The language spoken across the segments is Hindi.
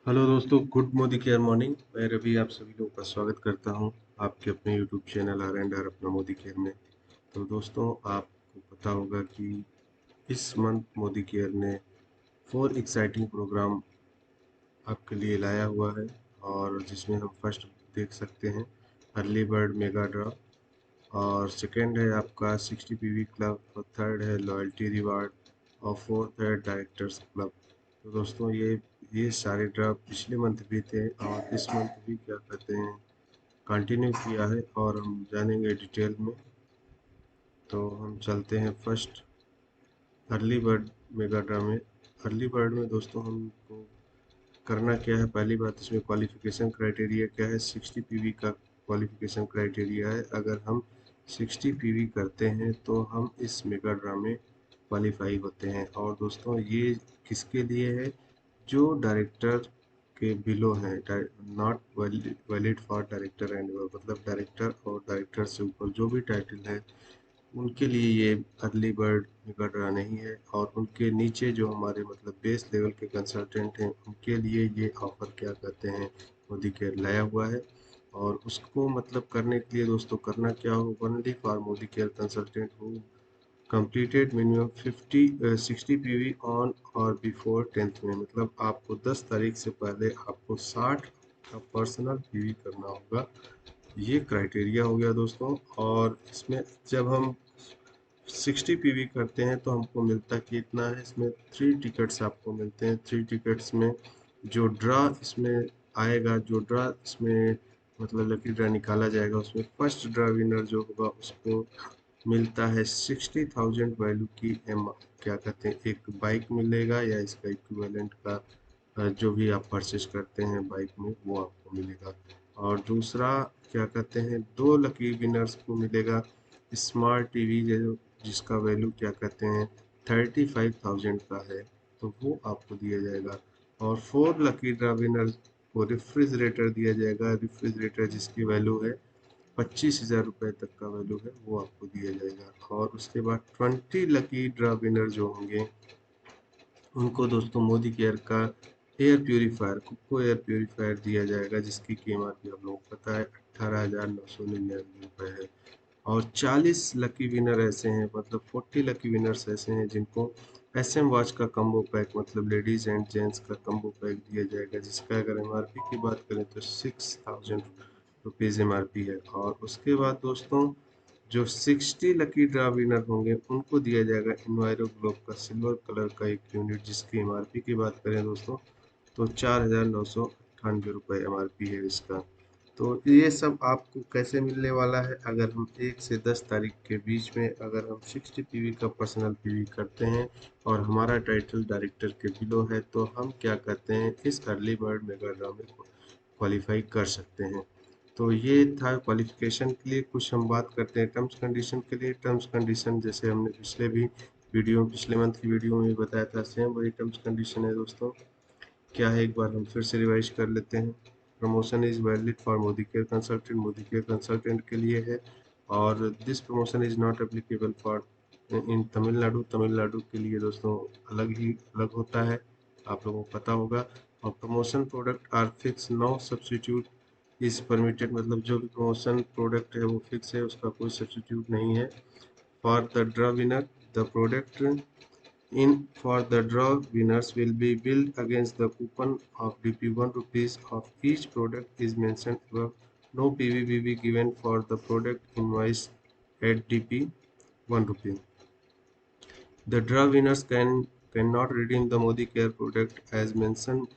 हेलो दोस्तों, गुड मोदी केयर मॉर्निंग। मैं रवि आप सभी लोगों का स्वागत करता हूं आपके अपने YouTube channel R and R अपना मोदी केयर में। तो दोस्तों, आपको पता होगा कि इस मंथ मोदी केयर ने 4 एक्साइटिंग प्रोग्राम आपके लिए लाया हुआ है, और जिसमें हम फर्स्ट देख सकते हैं अर्ली बर्ड मेगा ड्रॉ, और सेकंड है आपका 60 पीवी क्लब, और थर्ड है लॉयल्टी रिवार्ड, और फोर्थ है डायरेक्टर्स क्लब। तो दोस्तों, ये सारे ड्रा पिछले मंथ भी थे और इस मंथ भी क्या कहते हैं कंटिन्यू किया है, और हम जानेंगे डिटेल में। तो हम चलते हैं first early bird mega draw में। अर्ली बर्ड में दोस्तों हमको करना क्या है, पहली बात इसमें क्वालिफिकेशन क्राइटेरिया क्या है। 60 पीवी का क्वालिफिकेशन क्राइटेरिया है। अगर हम 60 पीवी करते हैं तो हम इस मेगा ड्रा में क्वालिफाई होते हैं। और दोस्तों, ये किसके लिए है? जो डायरेक्टर के बिलो हैं, not valid for director and मतलब डायरेक्टर और डायरेक्टर से ऊपर जो भी टाइटल है उनके लिए ये अर्ली बर्ड मेगा ड्रा नहीं है। और उनके नीचे जो हमारे मतलब बेस लेवल के कंसल्टेंट हैं उनके लिए ये ऑफर क्या कहते हैं मोदी केयर लाया हुआ है। और उसको मतलब करने के लिए दोस्तों करना क्या हो, only for Modi care consultant हो कंप्लीटेड मिनिमम 60 पीवी ऑन और बिफोर 10th में, मतलब आपको 10 तारीख से पहले आपको 60 का पर्सनल पीवी करना होगा। ये क्राइटेरिया हो गया दोस्तों। और इसमें जब हम 60 पीवी करते हैं तो हमको मिलता कितना है, इसमें 3 टिकट्स आपको मिलते हैं। 3 टिकट्स में जो ड्रा इसमें आएगा, जो ड्रा इसमें मतलब लकी ड्रा निकाला जाएगा, उसमें फर्स्ट ड्रा विनर जो होगा उसको मिलता है 60,000 वैल्यू की क्या कहते हैं एक बाइक मिलेगा, या इसका इक्विवेलेंट का जो भी आप परचेज करते हैं बाइक में वो आपको मिलेगा। और दूसरा क्या कहते हैं 2 लकी विनर्स को मिलेगा स्मार्ट टीवी, जो जिसका वैल्यू क्या कहते हैं 35,000 का है, तो वो आपको दिया जाएगा। और 4 लकी ड्रा विनर को रेफ्रिजरेटर दिया जाएगा। रेफ्रिजरेटर जिसकी वैल्यू है 25,000 रुपये तक का वैल्यू है, वो आपको दिया जाएगा। और उसके बाद 20 लकी ड्रा विनर जो होंगे उनको दोस्तों मोदी केयर का एयर प्योरीफायर, कुको एयर प्योरीफायर दिया जाएगा, जिसकी कीमत आप लोगों को पता है 18,999 रुपये है। और 40 लकी विनर ऐसे हैं, मतलब 40 लकी विनर्स ऐसे हैं जिनको SM वॉच का कम्बो पैक, मतलब लेडीज एंड जेंट्स का कम्बो पैक दिया जाएगा, जिसका अगर MRP की बात करें तो 6,000 रुपीज़ MRP है। और उसके बाद दोस्तों जो 60 लकी ड्रा विनर होंगे उनको दिया जाएगा इन्वायरो ग्लोब का सिल्वर कलर का एक यूनिट, जिसकी MRP की बात करें दोस्तों तो 4,998 रुपये MRP है इसका। तो ये सब आपको कैसे मिलने वाला है, अगर हम 1 से 10 तारीख के बीच में अगर हम 60 पीवी का पर्सनल पीवी करते हैं और हमारा टाइटल डायरेक्टर के बिलो है, तो हम क्या कहते हैं इस अर्ली बर्ड मेगा ड्रा में क्वालिफाई कर सकते हैं। तो ये था क्वालिफिकेशन के लिए। कुछ हम बात करते हैं टर्म्स कंडीशन के लिए। टर्म्स कंडीशन जैसे हमने पिछले मंथ की वीडियो में भी बताया था, सेम वही टर्म्स कंडीशन है दोस्तों। क्या है एक बार हम फिर से रिवाइज कर लेते हैं। Promotion is valid for Modi care consultant के लिए है, और this promotion is not applicable for in Tamil Nadu. Tamil Nadu के लिए दोस्तों अलग होता है, आप लोगों को पता होगा। और promotion product are fix, no substitute is permitted, मतलब जो भी प्रमोशन प्रोडक्ट है वो फिक्स है, उसका कोई सब्सिट्यूट नहीं है। For the draw winner the product in for the draw winners will be billed against the coupon of DP 1 rupees of each product is mentioned above. No PV will be given for the product invoice at DP 1 rupee. The draw winners cannot redeem the Modi Care product as mentioned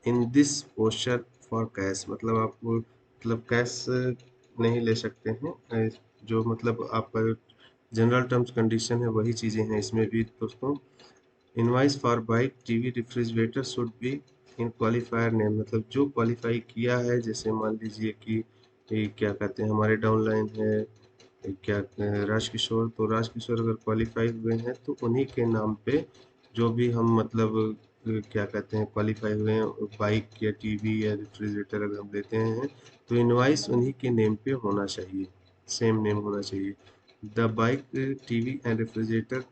in this posture for cash, मतलब आप मतलब कैश नहीं ले सकते हैं। जो मतलब आपका जनरल टर्म्स कंडीशन है वही चीज़ें हैं इसमें भी दोस्तों। Invoice for bike TV refrigerator should be in qualifier name, मतलब जो क्वालिफाई किया है, जैसे मान लीजिए कि ये क्या कहते हैं हमारे डाउनलाइन है क्या राजकिशोर, तो राजकिशोर अगर क्वालिफाई हुए हैं तो उन्हीं के नाम पे जो भी हम मतलब क्या कहते हैं क्वालिफाई हुए हैं बाइक या टीवी या रेफ्रिजरेटर अगर हम लेते हैं तो इनवाइस उन्हीं के नेम पे होना चाहिए, सेम नेम होना चाहिए। The bike TV and refrigerator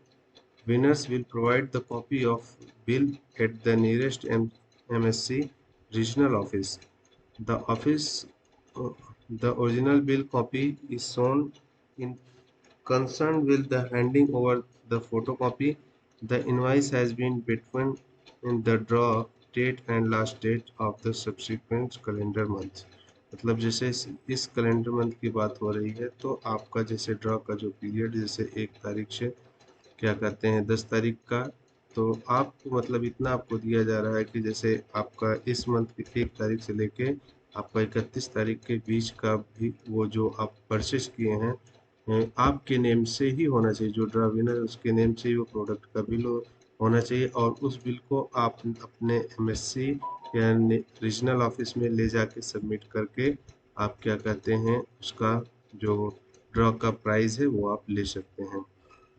winners will provide the copy of bill at the nearest MSC regional office. The office, uh, the original bill copy is shown in concerned with the handing over the photocopy. The invoice has been between in the draw date and last date of the subsequent calendar month. मतलब जैसे इस कैलेंडर मंथ की बात हो रही है तो आपका जैसे ड्रॉ का जो पीरियड जैसे 1 तारीख से क्या कहते हैं 10 तारीख का, तो आपको मतलब इतना आपको दिया जा रहा है कि जैसे आपका इस मंथ की 1 तारीख से लेके आपका 31 तारीख के बीच का भी वो जो आप परचेज किए हैं आपके नेम से ही होना चाहिए। जो ड्रा विनर है उसके नेम से ही वो प्रोडक्ट का बिल होना चाहिए और उस बिल को आप अपने एमएससी या रीजनल ऑफिस में ले जाके सबमिट करके आप क्या कहते हैं उसका जो ड्रॉ का प्राइस है वो आप ले सकते हैं।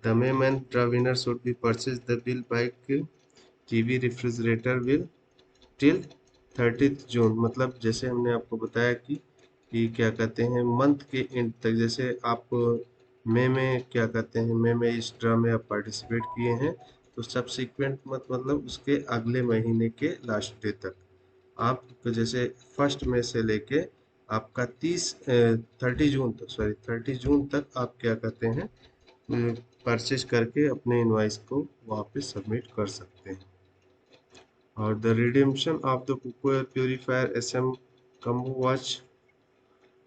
The Mayman winner should be purchased the bill by TV refrigerator will till 30th जून। मतलब जैसे हमने आपको बताया कि क्या कहते हैं मंथ के एंड तक, जैसे आप मई में क्या कहते हैं मई में इस ड्रा में आप पार्टिसिपेट किए हैं तो सब्सिक्वेंट मंथ मतलब उसके अगले महीने के लास्ट डे तक आप जैसे 1 मई से लेके आपका 30 जून तक, सॉरी 30 जून तक आप क्या कहते हैं परचेज करके अपने इनवाइस को वापस सबमिट कर सकते हैं। और the redemption of the cookware purifier SM combo watch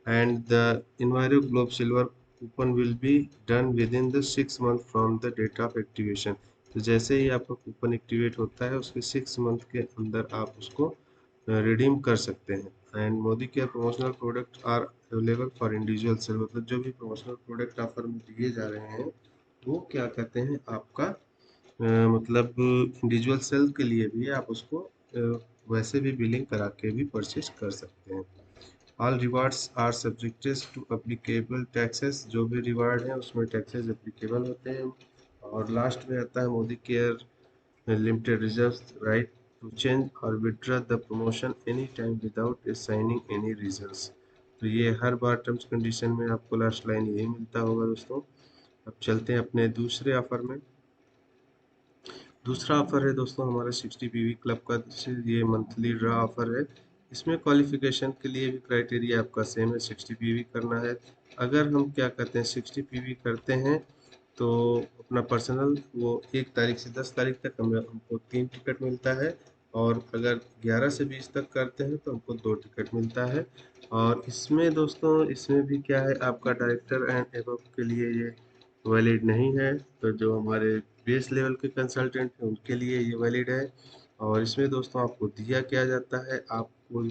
and the Enviro Globe Silver coupon will be done within the 6 month from the date of activation। तो जैसे ही आपका कूपन एक्टिवेट होता है उसके 6 मंथ के अंदर आप उसको रिडीम कर सकते हैं। And Modicare promotional product are available for individual sale. मतलब जो भी प्रमोशनल प्रोडक्ट ऑफर में दिए जा रहे हैं वो क्या कहते हैं आपका मतलब इंडिविजुअल सेल के लिए भी आप उसको वैसे भी बिलिंग करा के भी परचेज कर सकते हैं। All rewards are subjected to applicable taxes. जो भी रिवार्ड है उसमें टैक्सेस अप्लीकेबल होते हैं। और लास्ट में आता है Modicare limited reserves right to change और withdraw the promotion any time without signing any reasons. तो ये हर बार टर्म्स कंडीशन में आपको लास्ट लाइन यही मिलता होगा दोस्तों। अब चलते हैं अपने दूसरे ऑफर में। दूसरा ऑफर है दोस्तों हमारा 60 PV क्लब का। ये मंथली ड्रा ऑफर है। इसमें क्वालिफिकेशन के लिए भी क्राइटेरिया आपका सेम है, 60 PV करना है। अगर हम क्या कहते हैं 60 PV करते हैं तो अपना पर्सनल वो 1 तारीख से 10 तारीख तक हमको 3 टिकट मिलता है। और अगर 11 से 20 तक करते हैं तो हमको 2 टिकट मिलता है। और इसमें दोस्तों इसमें भी क्या है आपका डायरेक्टर एंड एबव के लिए ये वैलिड नहीं है। तो जो हमारे बेस लेवल के कंसल्टेंट हैं उनके लिए ये वैलिड है। और इसमें दोस्तों आपको दिया क्या जाता है, आपको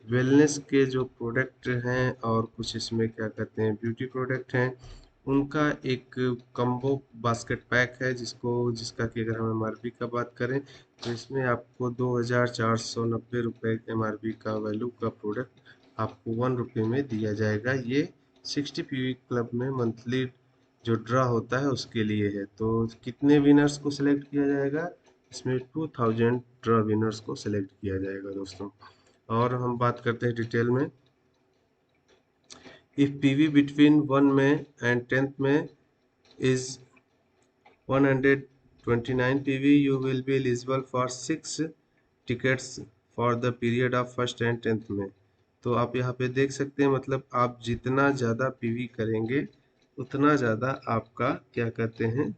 वेलनेस के जो प्रोडक्ट हैं और कुछ इसमें क्या कहते हैं ब्यूटी प्रोडक्ट हैं उनका एक कम्बो बास्केट पैक है जिसका कि अगर हम एमआरपी का बात करें तो इसमें आपको 2490 रुपये एमआरपी का वैल्यू का प्रोडक्ट आपको 1 रुपये में दिया जाएगा। ये 60 PV क्लब में मंथली जो ड्रा होता है उसके लिए है। तो कितने विनर्स को सिलेक्ट किया जाएगा, इसमें 2000 ड्रा विनर्स को सिलेक्ट किया जाएगा दोस्तों। और हम बात करते हैं डिटेल में। If PV between 1 May and 10th May is 129 PV, you will be eligible for 6 tickets for the period of 1st and 10th May। तो आप यहाँ पे देख सकते हैं मतलब आप जितना ज़्यादा पीवी करेंगे उतना ज़्यादा आपका क्या कहते हैं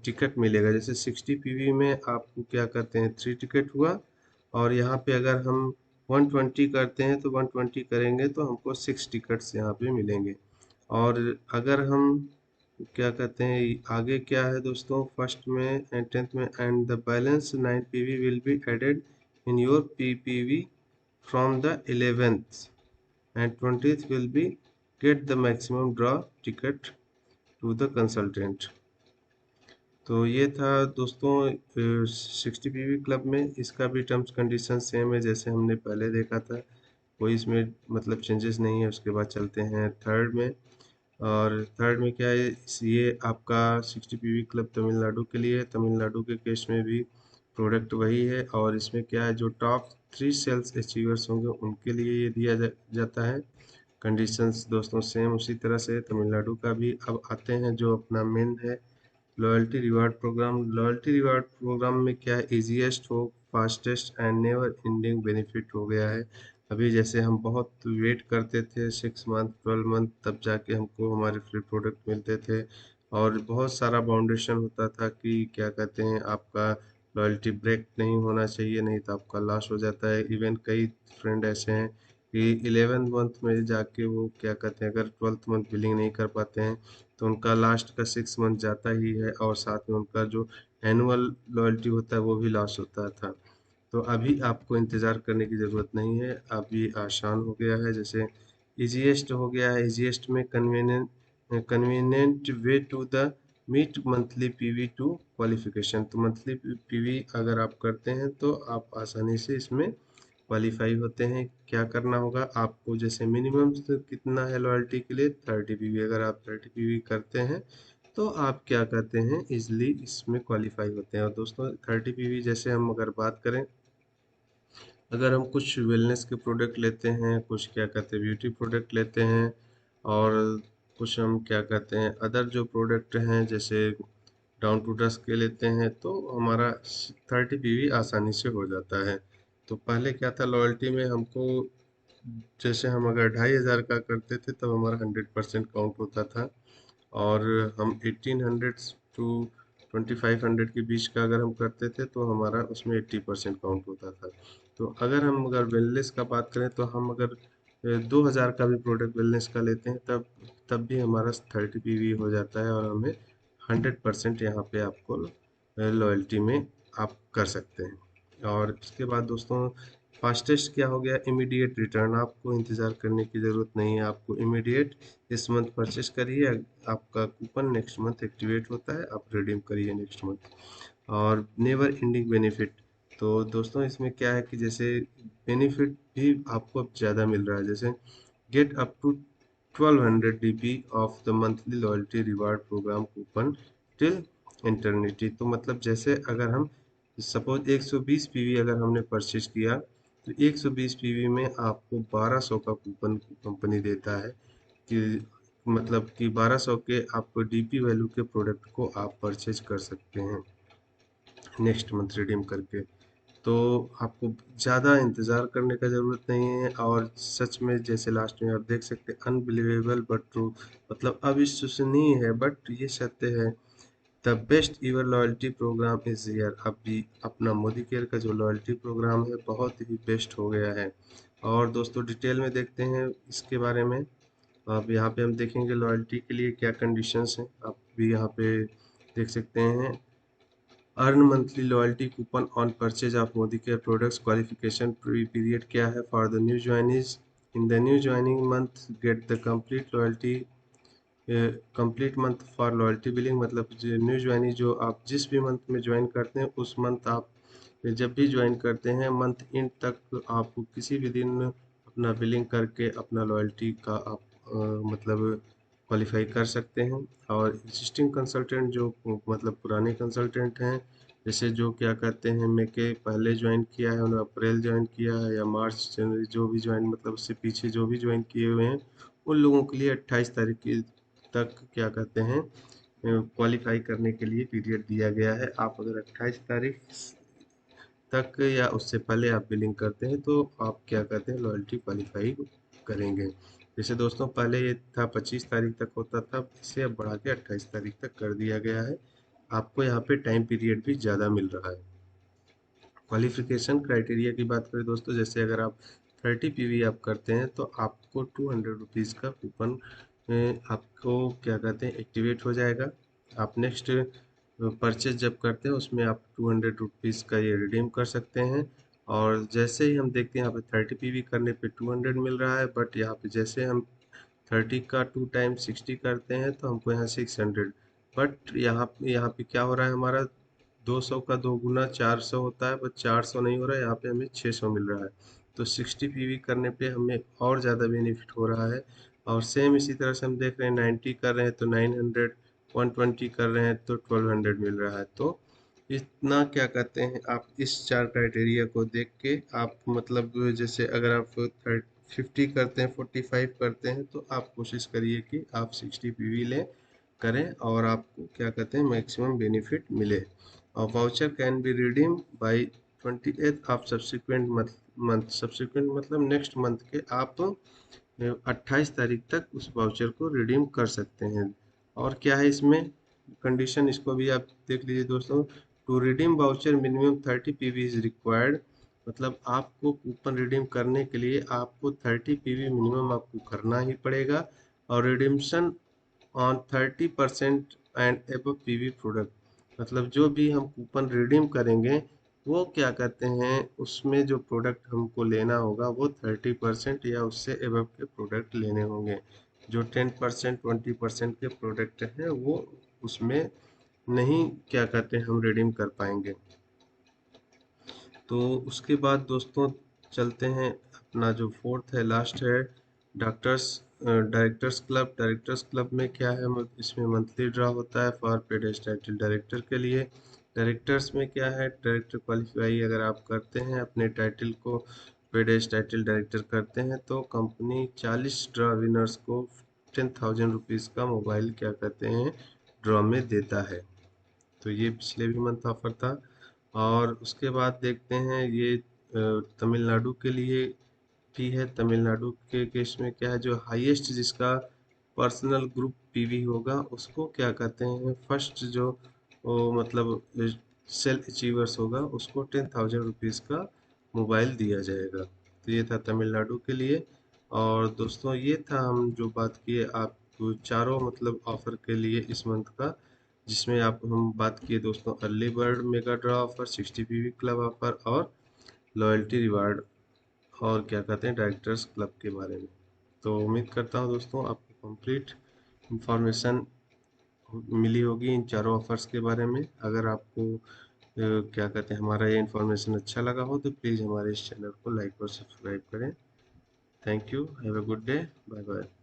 टिकट मिलेगा। जैसे 60 PV में आपको क्या कहते हैं 3 टिकट हुआ। और यहाँ पे अगर हम 120 करते हैं तो 120 करेंगे तो हमको 6 टिकट्स यहाँ पे मिलेंगे। और अगर हम क्या कहते हैं आगे क्या है दोस्तों 1st में एंड 10th में and the balance 9 PV will be added in your PPV from the 11th and 20th will be get the maximum draw ticket to the consultant. तो ये था दोस्तों 60 PV क्लब में। इसका भी टर्म्स कंडीशन सेम है जैसे हमने पहले देखा था, कोई इसमें मतलब चेंजेस नहीं है। उसके बाद चलते हैं थर्ड में। और थर्ड में क्या है ये आपका 60 PV क्लब तमिलनाडु के लिए। तमिलनाडु के केस में भी प्रोडक्ट वही है। और इसमें क्या है जो टॉप 3 सेल्स अचीवर्स होंगे उनके लिए ये दिया जाता है। कंडीशंस दोस्तों सेम उसी तरह से तमिलनाडु का भी। अब आते हैं जो अपना मेन है loyalty reward programme. Loyalty reward programme में क्या है इजीएस्ट हो fastest and never ending benefit हो गया है। अभी जैसे हम बहुत वेट करते थे 6 मंथ 12 मंथ, तब जाके हमको हमारे फ्री प्रोडक्ट मिलते थे, और बहुत सारा बाउंडेशन होता था कि क्या कहते हैं, आपका लॉयल्टी ब्रेक नहीं होना चाहिए, नहीं तो आपका लॉस हो जाता है। इवन कई फ्रेंड ऐसे हैं कि 11 मंथ में जाके वो क्या कहते हैं, अगर 12th मंथ बिलिंग नहीं कर पाते हैं तो उनका लास्ट का 6 मंथ जाता ही है, और साथ में उनका जो एनुअल लॉयल्टी होता है वो भी लॉस होता था। तो अभी आपको इंतज़ार करने की ज़रूरत नहीं है, अभी आसान हो गया है। जैसे ईजीएस्ट हो गया है, ईजीएस्ट में convenient way to the meet monthly PV to qualification. तो मंथली पीवी अगर आप करते हैं तो आप आसानी से इसमें क्वालिफाई होते हैं। क्या करना होगा आपको, जैसे मिनिमम कितना है लॉयल्टी के लिए 30 पीवी, अगर आप 30 पीवी करते हैं तो आप क्या कहते हैं इजली इसमें क्वालिफाई होते हैं। और दोस्तों 30 पीवी जैसे हम अगर बात करें, अगर हम कुछ वेलनेस के प्रोडक्ट लेते हैं, कुछ क्या कहते हैं ब्यूटी प्रोडक्ट लेते हैं, और कुछ हम क्या कहते हैं अदर जो प्रोडक्ट हैं जैसे डाउन टू डस्ट के लेते हैं, तो हमारा 30 पीवी आसानी से हो जाता है। तो पहले क्या था, लॉयल्टी में हमको जैसे हम अगर 2500 का करते थे तब हमारा 100% काउंट होता था, और हम 1800 टू 2500 के बीच का अगर हम करते थे तो हमारा उसमें 80% काउंट होता था। तो अगर वेलनेस का बात करें तो हम अगर 2000 का भी प्रोडक्ट वेलनेस का लेते हैं तब तब भी हमारा 30 पीवी हो जाता है, और हमें 100% यहाँ पे आपको लॉयल्टी में आप कर सकते हैं। और उसके बाद दोस्तों फास्टेस्ट क्या हो गया, इमीडिएट रिटर्न। आपको इंतज़ार करने की ज़रूरत नहीं है, आपको इमीडिएट इस मंथ परचेस करिए, आपका कूपन नेक्स्ट मंथ एक्टिवेट होता है, आप रिडीम करिए नेक्स्ट मंथ। और नेवर एंडिंग बेनिफिट, तो दोस्तों इसमें क्या है कि जैसे बेनिफिट भी आपको अब ज़्यादा मिल रहा है। जैसे get up to 1200 DP of the monthly loyalty reward program coupon till eternity. तो मतलब जैसे अगर हम सपोज 120 पीवी अगर हमने परचेज किया तो 120 पीवी में आपको 1200 का कूपन कंपनी देता है, कि मतलब कि 1200 के आपको डीपी वैल्यू के प्रोडक्ट को आप परचेज कर सकते हैं नेक्स्ट मंथ रिडीम करके। तो आपको ज़्यादा इंतज़ार करने का ज़रूरत नहीं है, और सच में जैसे लास्ट में आप देख सकते हैं अनबिलीवेबल बट ट्रू, मतलब अविश्वसनीय है बट ये सत्य है। The best ever loyalty programme is here. अभी अपना मोदी केयर का जो लॉयल्टी प्रोग्राम है बहुत ही बेस्ट हो गया है। और दोस्तों डिटेल में देखते हैं इसके बारे में। अब यहाँ पे हम देखेंगे लॉयल्टी के लिए क्या कंडीशंस हैं, आप भी यहाँ पे देख सकते हैं। Earn monthly loyalty coupon on purchase of Modi care products. Qualification period क्या है for the new joinees, in the new joining month get the complete loyalty, complete month for loyalty billing. मतलब जो न्यू ज्वाइनी जो आप जिस भी मंथ में ज्वाइन करते हैं उस मंथ आप जब भी ज्वाइन करते हैं मंथ एंड तक आप किसी भी दिन अपना बिलिंग करके अपना लॉयल्टी का आप मतलब क्वालिफाई कर सकते हैं। और एग्जिस्टिंग कंसल्टेंट जो मतलब पुराने कंसल्टेंट हैं, जैसे जो क्या कहते हैं मई के पहले ज्वाइन किया है, उन्होंने अप्रैल ज्वाइन किया है, या मार्च जनवरी जो भी ज्वाइन मतलब उससे पीछे जो भी ज्वाइन किए हुए हैं, उन लोगों के लिए 28 तारीख की तक क्या कहते हैं क्वालिफाई करने के लिए पीरियड दिया गया है। आप अगर 28 तारीख तक या उससे पहले आप बिलिंग करते हैं तो आप क्या कहते हैं लॉयल्टी क्वालिफाई करेंगे। जैसे दोस्तों पहले ये था 25 तारीख तक होता था, इसे अब बढ़ा के 28 तारीख तक कर दिया गया है। आपको यहाँ पे टाइम पीरियड भी ज़्यादा मिल रहा है। क्वालिफिकेशन क्राइटेरिया की बात करें दोस्तों, जैसे अगर आप 30 पीवी आप करते हैं तो आपको 200 रुपीज़ का कूपन आपको क्या कहते हैं एक्टिवेट हो जाएगा। आप नेक्स्ट परचेज जब करते हैं उसमें आप 200 रुपीज़ का ये रिडीम कर सकते हैं। और जैसे ही हम देखते हैं यहाँ पे 30 पीवी करने पे 200 मिल रहा है, बट यहाँ पे जैसे हम 30 का 2 टाइम 60 करते हैं तो हमको यहाँ 600, बट यहाँ पे क्या हो रहा है हमारा 200 का 2 गुना 400 होता है, बट 400 नहीं हो रहा है, यहाँ पे हमें 600 मिल रहा है। तो 60 पीवी करने पे हमें और ज़्यादा बेनिफिट हो रहा है। और सेम इसी तरह से हम देख रहे हैं 90 कर रहे हैं तो 900, 120 कर रहे हैं तो 1200 मिल रहा है। तो इतना क्या कहते हैं आप इस 4 क्राइटेरिया को देख के आप मतलब जैसे अगर आप 50 करते हैं 45 करते हैं तो आप कोशिश करिए कि आप 60 पीवी लें करें, और आपको क्या कहते हैं मैक्सिमम बेनिफिट मिले। और voucher can be redeem by 28 of subsequent month, subsequent मतलब नेक्स्ट मंथ के आप 28 तारीख तक उस वाउचर को रिडीम कर सकते हैं। और क्या है इसमें कंडीशन, इसको भी आप देख लीजिए दोस्तों। To redeem voucher minimum 30 PV is required, मतलब आपको कूपन रिडीम करने के लिए आपको 30 पीवी मिनिमम आपको करना ही पड़ेगा। और redemption on 30% and above PV product, मतलब जो भी हम कूपन रिडीम करेंगे वो क्या कहते हैं, उसमें जो प्रोडक्ट हमको लेना होगा वो 30% या उससे एबव के प्रोडक्ट लेने होंगे। जो 10% 20% के प्रोडक्ट हैं वो उसमें नहीं क्या कहते हैं हम रिडीम कर पाएंगे। तो उसके बाद दोस्तों चलते हैं, अपना जो फोर्थ है लास्ट है doctors directors club. Directors club में क्या है, इसमें मंथली ड्रा होता है फॉर पेडेस्ट टाइटल डायरेक्टर के लिए। डायरेक्टर्स में क्या है, डायरेक्टर क्वालिफाई अगर आप करते हैं अपने टाइटल को पेडेस्ट टाइटल डायरेक्टर करते हैं तो कंपनी 40 ड्रा विनर्स को 10,000 रुपीज़ का मोबाइल क्या कहते हैं ड्रॉ में देता है। तो ये पिछले भी मंथ ऑफर था। और उसके बाद देखते हैं ये तमिलनाडु के लिए भी है। तमिलनाडु के केस में क्या है, जो हाईएस्ट जिसका पर्सनल ग्रुप पीवी होगा उसको क्या कहते हैं फर्स्ट जो वो मतलब सेल अचीवर्स होगा उसको 10,000 रुपीज़ का मोबाइल दिया जाएगा। तो ये था तमिलनाडु के लिए। और दोस्तों ये था हम जो बात किए आप चारों मतलब ऑफर के लिए इस मंथ का, जिसमें आप हम बात किए दोस्तों early bird mega draw offer, 60 PV club offer और लॉयल्टी रिवार्ड और क्या कहते हैं डायरेक्टर्स क्लब के बारे में। तो उम्मीद करता हूँ दोस्तों आपको कंप्लीट इंफॉर्मेशन मिली होगी इन चारों ऑफर्स के बारे में। अगर आपको क्या कहते हैं हमारा ये इन्फॉर्मेशन अच्छा लगा हो तो प्लीज़ हमारे इस चैनल को लाइक और सब्सक्राइब करें। Thank you, have a good day, bye bye.